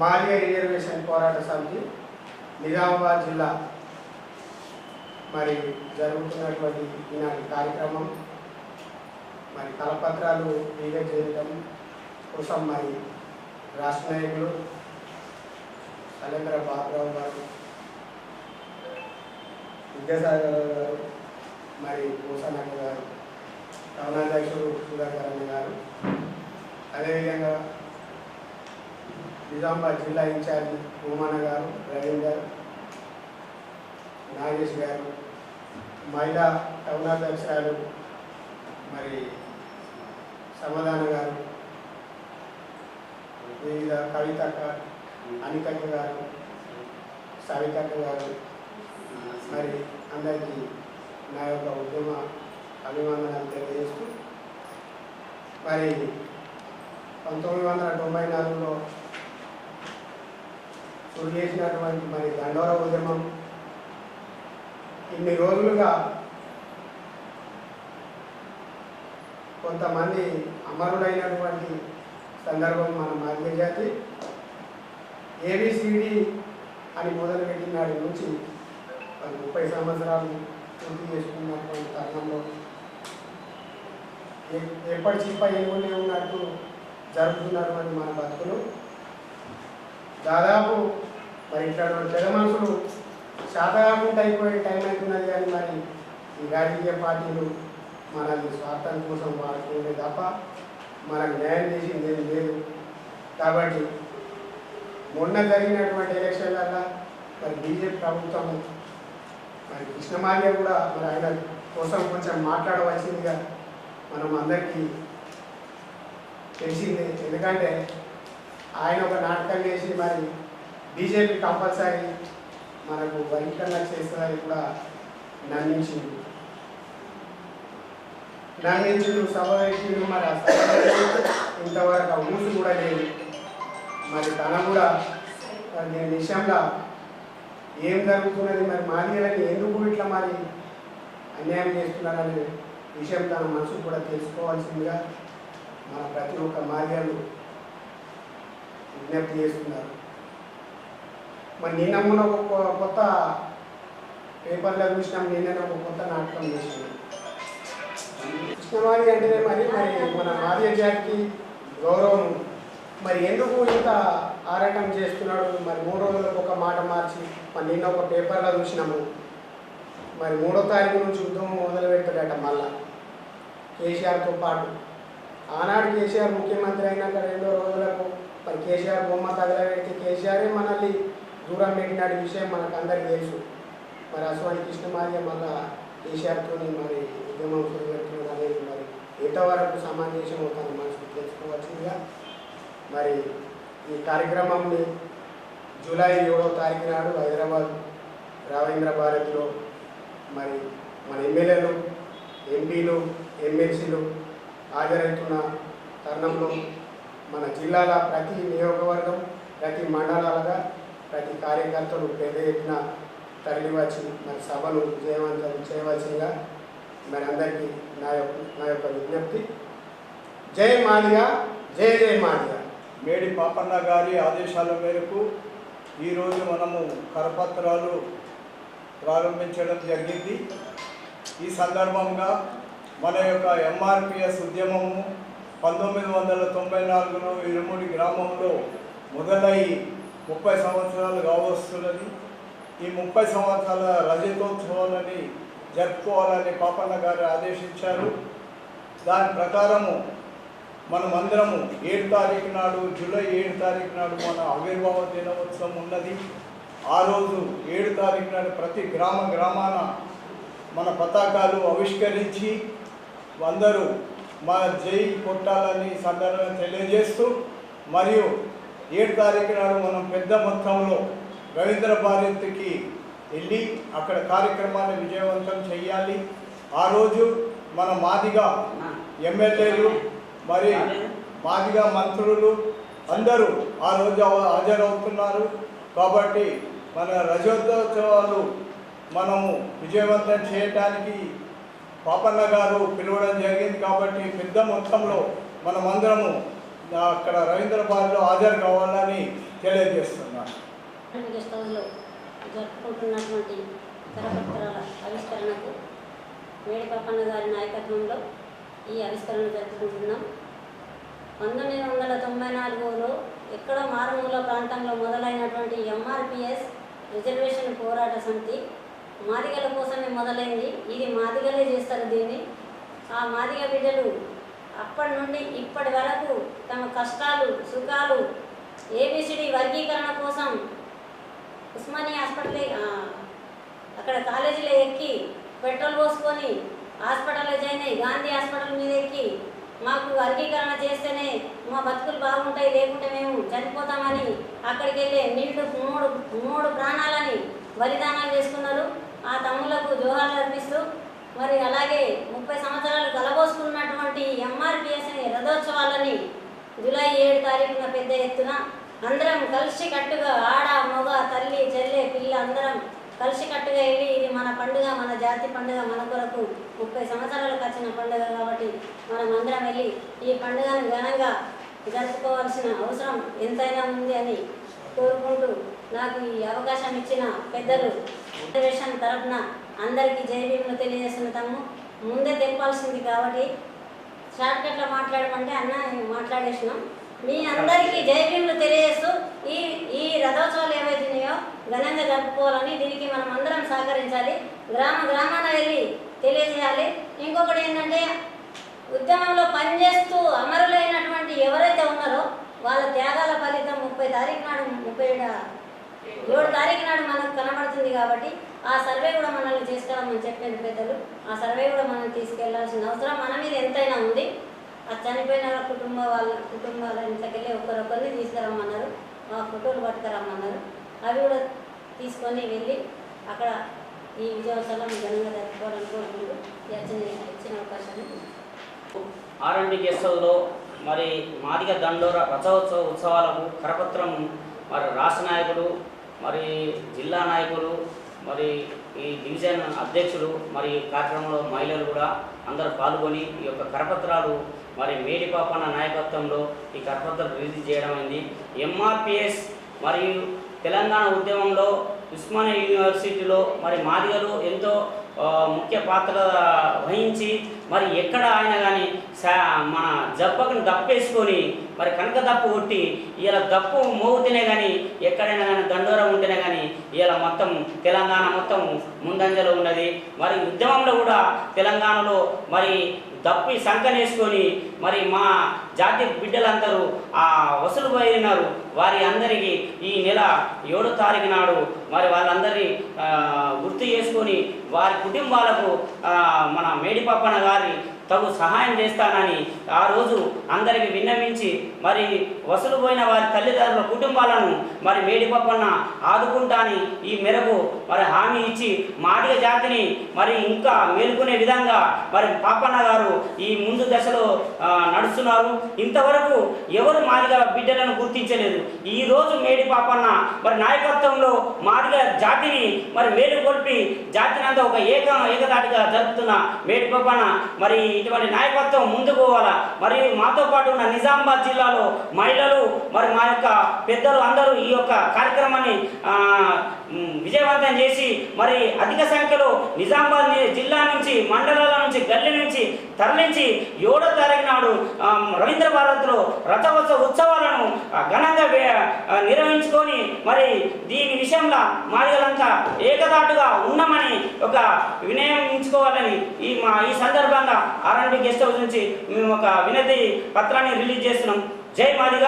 Madiga reservation పోరాట సమితి నిజామాబాద్ జిల్లా మరి జరుగుతున్నటువంటి ఈనాటి కార్యక్రమం మరి కలపత్రాలు రిలీజ్ చేయడం కోసం మరి రాష్ట్ర నాయకులు సలేంద్ర బాబురావు గారు, విద్యాసాగర్ గారు, మరి భూషణ్ గారు, రమణాధ్యక్షుడు సుధాకర్ అన్న గారు, అదేవిధంగా నిజామాబాద్ జిల్లా ఇన్ఛార్జి భూమన్న గారు, రవీందర్, నాగేష్ గారు, మహిళా టౌనాధ్యక్షురాలు మరి సమాధాన గారు, వివిధ కవితక్క, అనితక్క గారు, సవితక్క గారు, మరి అందరికీ నా యొక్క ఉద్యమ అభివందనాలు తెలియజేస్తూ మరి 1994లో శురు చేసినటువంటి మరి దండోర ఉద్యమం ఇన్ని రోజులుగా కొంతమంది అమరులైనటువంటి సందర్భం మన మాదిగ జాతి ఏబిసిడి అని మొదలుపెట్టిన నాటి నుంచి 30 సంవత్సరాలు పూర్తి చేసుకున్నటువంటి తరుణంలో ఎప్పటి చిప్ప ఏమునే ఉన్నట్టు జరుగుతున్నటువంటి మన బతుకులు దాదాపు మరి ఇట్లాంటి పెద్ద మనుషులు శాతకాకుండా అయిపోయే టైం అవుతున్నది. కానీ మరి ఈ రాజకీయ పార్టీలు మనల్ని స్వార్థం కోసం వాడుతుండే తప్ప మనకు న్యాయం చేసింది ఏం లేదు. కాబట్టి మొన్న జరిగినటువంటి ఎలక్షన్లలో మరి బీజేపీ ప్రభుత్వము మరి కృష్ణమాల్య కూడా మరి ఆయన కోసం కొంచెం మాట్లాడవలసిందిగా మనం అందరికీ తెలిసిందే. ఎందుకంటే ఆయన ఒక నాటకం చేసి మరి బీజేపీ కంపల్సరీ మనకు బహిష్కరణ చేస్తుందని కూడా నమ్మించింది. సభ పెట్టిండు. మరి ఆ సభ ఇంతవరకు ఆ ఊసు కూడా లేదు. మరి తన కూడా దీని విషయంలో ఏం జరుగుతున్నది, మరి మాదిగలని ఎందుకు ఇట్లా మరి అన్యాయం చేస్తున్నారనే విషయం తన మనసు కూడా తెలుసుకోవాల్సిందిగా మన ప్రతి ఒక్క మాదిగలు విజ్ఞప్తి చేస్తున్నారు. మరి నిన్న మొన్న ఒక కొత్త పేపర్లో చూసినాం, నిన్న ఒక కొత్త నాటకం చేసినాం. కృష్ణమాది అంటేనే మరి మన మాదిగ జాతికి గౌరవం. మరి ఎందుకు ఇంత ఆరాటం చేస్తున్నాడు? మరి 3 రోజులకు ఒక మాట మార్చి మరి నిన్న ఒక పేపర్లో చూసినాము. మరి 3వ తారీఖు నుంచి ఉద్యమం మొదలు పెడతాడట. మళ్ళా కేసీఆర్తో పాటు ఆనాడు కేసీఆర్ ముఖ్యమంత్రి అయినాక 2 రోజులకు మరి కేసీఆర్ బొమ్మ తగలబెడితే కేసీఆరే మనల్ని దూరం పెట్టినాడు విషయం మనకు అందరికీ తెలుసు. మరి అటువంటి కృష్ణమాదిగ మళ్ళా కేసీఆర్తో మరి ఉద్యమం శురు పెడుతున్నాడు అనేది మరి ఎంతవరకు సమంజసం అవుతాను మనసుకు తెలుసుకోవాల్సిందిగా మరి ఈ కార్యక్రమంని జూలై 7వ తారీఖు నాడు హైదరాబాద్ రవీంద్ర భారతిలో మరి మన ఎమ్మెల్యేలు, ఎంపీలు, ఎమ్మెల్సీలు హాజరవుతున్న తరుణంలో మన జిల్లాల ప్రతి నియోజకవర్గం, ప్రతి మండలాలుగా ప్రతి కార్యకర్తలు పెద్ద ఎత్తున తరలివచ్చి మరి సభను విజయవంతం చేయవలసిందిగా మరి అందరికీ నా యొక్క విజ్ఞప్తి. జై మాదిగ, జై జై మాదిగ. మేడి పాపన్న గారి ఆదేశాల మేరకు ఈరోజు మనము కరపత్రాలు ప్రారంభించడం జరిగింది. ఈ సందర్భంగా మన యొక్క ఎంఆర్పిఎస్ ఉద్యమము 1994లో ఇరుముడి గ్రామంలో మొదలై 30 సంవత్సరాలు కావస్తున్నది. ఈ 30 సంవత్సరాల రజతోత్సవాలని జరుపుకోవాలని పాపన్న గారు ఆదేశించారు. దాని ప్రకారము మనమందరము 7 తారీఖు నాడు, జూలై 7 తారీఖు నాడు మన ఆవిర్భావ దినోత్సవం ఉన్నది. ఆ రోజు 7 తారీఖు నాడు ప్రతి గ్రామాన మన పతాకాలు ఆవిష్కరించి అందరూ మా జై కొట్టాలని సందర్భంగా తెలియజేస్తూ, మరియు 7 తారీఖు నాడు మనం పెద్ద మొత్తంలో రవీంద్ర భారతికి వెళ్ళి అక్కడ కార్యక్రమాన్ని విజయవంతం చేయాలి. ఆ రోజు మన మాదిగ ఎమ్మెల్యేలు మరి మాదిగ మంత్రులు అందరూ ఆ రోజు హాజరవుతున్నారు. కాబట్టి మన రజతోత్సవాలు మనము విజయవంతం చేయడానికి పాపన్న గారు పిలవడం జరిగింది. కాబట్టి పెద్ద మొత్తంలో మనమందరము అక్కడ రవీంద్రబాద్లో హాజరు కావాలని తెలియజేస్తున్నాను. గెస్ట్ హౌస్లో జరుపుకుంటున్నటువంటి కరపత్రాల ఆవిష్కరణకు మేడిపాపన్న గారి నాయకత్వంలో ఈ ఆవిష్కరణ జరుపుకుంటున్నాం. 1994లో ఎక్కడో మారుమూల ప్రాంతంలో మొదలైనటువంటి ఎంఆర్పిఎస్ రిజర్వేషన్ పోరాట సమితి మాదిగల కోసమే మొదలైంది. ఇది మాదిగలే చేస్తారు దీన్ని. ఆ మాదిగ బిడ్డలు అప్పటి నుండి ఇప్పటి వరకు తమ కష్టాలు సుఖాలు ఏబిసిడి వర్గీకరణ కోసం ఉస్మానియా హాస్పిటల్ అక్కడ కాలేజీలో ఎక్కి పెట్రోల్ పోసుకొని హాస్పిటల్లో జాయిన్ అయ్యి గాంధీ హాస్పిటల్ మీద ఎక్కి మాకు వర్గీకరణ చేస్తేనే మా బతుకులు బాగుంటాయి, లేకుంటే మేము చనిపోతామని అక్కడికి వెళ్ళి నిండు మూడు ప్రాణాలని బలిదానాలు చేసుకున్నారు. ఆ తమ్ముళ్లకు జోహార్లు అర్పిస్తూ మరి అలాగే 30 సంవత్సరాలు కలబోసుకున్నటువంటి ఎంఆర్పిఎస్ని రథోత్సవాలని జూలై 7 తారీఖున పెద్ద ఎత్తున అందరం కలిసి కట్టుగా ఆడ మగ తల్లి చెల్లె పిల్ల అందరం కలిసి కట్టుగా వెళ్ళి ఇది మన పండుగ, మన జాతి పండుగ, మన కొరకు 30 సంవత్సరాలకు వచ్చిన పండుగ కాబట్టి మనం అందరం వెళ్ళి ఈ పండుగను ఘనంగా జరుపుకోవాల్సిన అవసరం ఎంతైనా ఉంది అని కోరుకుంటూ నాకు ఈ అవకాశం ఇచ్చిన పెద్దలు రిజర్వేషన్ తరఫున అందరికీ జైభీములు తెలియజేస్తున్నాము. ముందే తెలపాల్సింది కాబట్టి షార్ట్కట్లో మాట్లాడమంటే అన్న మాట్లాడేసినాం. మీ అందరికీ జైభీములు తెలియజేస్తూ ఈ రథోత్సవాలు ఏవైతున్నాయో ఘనంగా జరుపుకోవాలని, దీనికి మనం అందరం సహకరించాలి, గ్రామాన వెళ్ళి తెలియజేయాలి. ఇంకొకటి ఏంటంటే ఉద్యమంలో పనిచేస్తూ అమరులైనటువంటి ఎవరైతే ఉన్నారో వాళ్ళ త్యాగాల ఫలితం 30 తారీఖు నాడు 7 తారీఖు నాడు మనకు కనబడుతుంది కాబట్టి ఆ సర్వే కూడా మనల్ని తీసుకెళ్ళమని చెప్పిన పెద్దలు. ఆ సర్వే కూడా మనం తీసుకెళ్లాల్సిన అవసరం మన మీద ఎంతైనా ఉంది. ఆ చనిపోయిన కుటుంబాల ఇంట్లోకి వెళ్ళి ఒకరిని తీసుకురమ్మన్నారు, ఆ ఫోటోలు పట్టుకురమ్మన్నారు. అవి కూడా తీసుకొని వెళ్ళి అక్కడ ఈ విజయోత్సవం ఘనంగా జరుపుకోవాలని కోరుకుంటూ ఇచ్చిన అవకాశాన్ని ఆర్ఎండ్బి గెస్ట్ హౌస్లో మరి మాదిగ దండోర రథోత్సవ ఉత్సవాలకు కరపత్రం మరి రాష్ట్ర నాయకులు, మరి జిల్లా నాయకులు, మరి ఈ డివిజన్ అధ్యక్షులు, మరి కార్యక్రమంలో మహిళలు కూడా అందరూ పాల్గొని ఈ యొక్క కరపత్రాలు మరి మేడిపాపన్న నాయకత్వంలో ఈ కరపత్రాలు రిలీజ్ చేయడం అయింది. ఎంఆర్పిఎస్ మరియు తెలంగాణ ఉద్యమంలో ఉస్మానియా యూనివర్సిటీలో మరి మాదిగలు ఎంతో ముఖ్య పాత్ర వహించి మరి ఎక్కడ ఆయన కానీ మన జబ్బకుని దప్పేసుకొని మరి కనుక దప్పు కొట్టి ఇలా దప్పు మోగితేనే కానీ ఎక్కడైనా కానీ దండోరం ఉంటేనే కానీ ఇలా మొత్తం తెలంగాణ మొత్తం ముందంజలో ఉన్నది. మరి ఉద్యమంలో కూడా తెలంగాణలో మరి దప్పి సంకనేసుకొని మరి మా జాతి బిడ్డలందరూ ఆ వసూలు పోయినారు. వారి అందరికీ ఈ నెల 7వ తారీఖు నాడు మరి వాళ్ళందరినీ గుర్తు చేసుకొని వారి కుటుంబాలకు మన మేడిపాపన్న గారి తగు సహాయం చేస్తానని ఆ రోజు అందరికి విన్నవించి మరి వసూలు పోయిన వారి తల్లిదండ్రుల కుటుంబాలను మరి మేడిపాపన్న ఆదుకుంటాని ఈ మేరకు మరి హామీ ఇచ్చి మాదిగ జాతిని మరి ఇంకా మేలుకునే విధంగా మరి పాపన్న గారు ఈ ముందు దశలో నడుస్తున్నారు. ఇంతవరకు ఎవరు మాదిగ బిడ్డలను గుర్తించలేదు. ఈ రోజు మేడిపాపన్న మరి నాయకత్వంలో మాదిగ జాతిని మరి మేలుకొల్పి జాతిని అంతా ఒక ఏకదాటిగా జరుపుతున్న మేడిపాపన్న మరి ఇటువంటి నాయకత్వం ముందుకు పోవాలా. మరియు మాతో పాటు ఉన్న నిజామాబాద్ జిల్లాలో మహిళలు మరి మా యొక్క పెద్దలు అందరూ ఈ యొక్క కార్యక్రమాన్ని విజయవంతం చేసి మరి అధిక సంఖ్యలో నిజామాబాద్ జిల్లా నుంచి మండలాల నుంచి గల్లీ నుంచి తరలించి 7వ తారీఖు నాడు రవీంద్ర భారత్లో రథోత్సవ ఉత్సవాలను ఘనంగా నిర్వహించుకొని మరి దీని విషయంలో మాదిగలంతా ఏకదాటుగా ఉన్నామని ఒక వినయించుకోవాలని ఈ సందర్భంగా ఆర్ఎండ్బి గెస్ట్ హౌస్ నుంచి మేము ఒక వినతి పత్రాన్ని రిలీజ్ చేస్తున్నాం. జై మాదిగ.